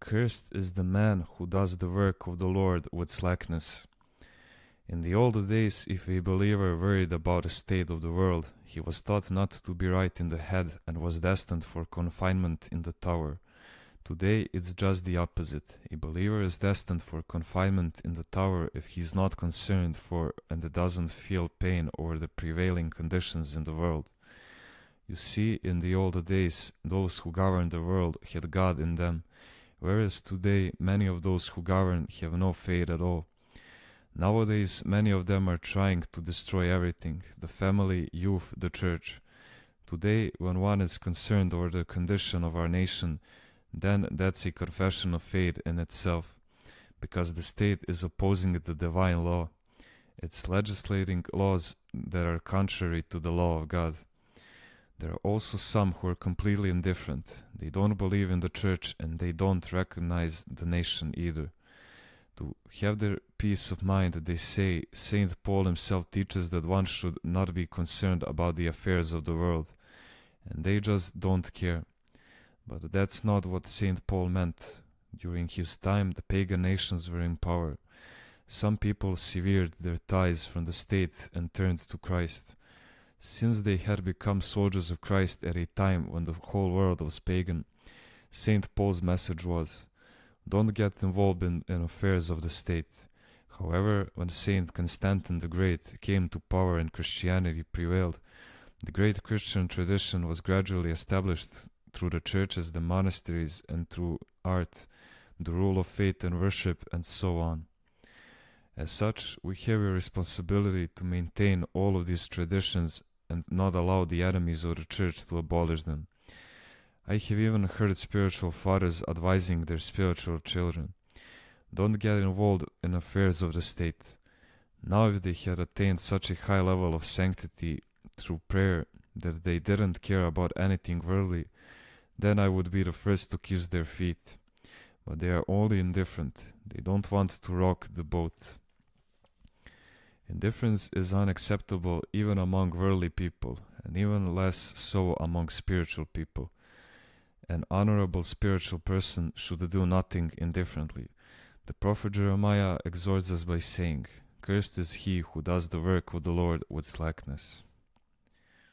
Cursed is the man who does the work of the Lord with slackness. In the old days, if a believer worried about the state of the world, he was thought not to be right in the head and was destined for confinement in the tower. Today, it's just the opposite. A believer is destined for confinement in the tower if he is not concerned for and doesn't feel pain over the prevailing conditions in the world. You see, in the old days, those who governed the world had God in them, whereas today, many of those who govern have no faith at all. Nowadays, many of them are trying to destroy everything, the family, youth, the church. Today, when one is concerned over the condition of our nation, then that's a confession of faith in itself, because the state is opposing the divine law. It's legislating laws that are contrary to the law of God. There are also some who are completely indifferent. They don't believe in the church and they don't recognize the nation either. To have their peace of mind, they say, Saint Paul himself teaches that one should not be concerned about the affairs of the world, and they just don't care. But that's not what Saint Paul meant. During his time, the pagan nations were in power. Some people severed their ties from the state and turned to Christ. Since they had become soldiers of Christ at a time when the whole world was pagan, Saint Paul's message was, don't get involved in affairs of the state. However, when Saint Constantine the Great came to power and Christianity prevailed, the great Christian tradition was gradually established through the churches, the monasteries, and through art, the rule of faith and worship, and so on. As such, we have a responsibility to maintain all of these traditions and not allow the enemies of the church to abolish them. I have even heard spiritual fathers advising their spiritual children, don't get involved in affairs of the state. Now if they had attained such a high level of sanctity through prayer that they didn't care about anything worldly, then I would be the first to kiss their feet. But they are only indifferent. They don't want to rock the boat. Indifference is unacceptable even among worldly people, and even less so among spiritual people. An honorable spiritual person should do nothing indifferently. The prophet Jeremiah exhorts us by saying, Cursed is he who does the work of the Lord with slackness.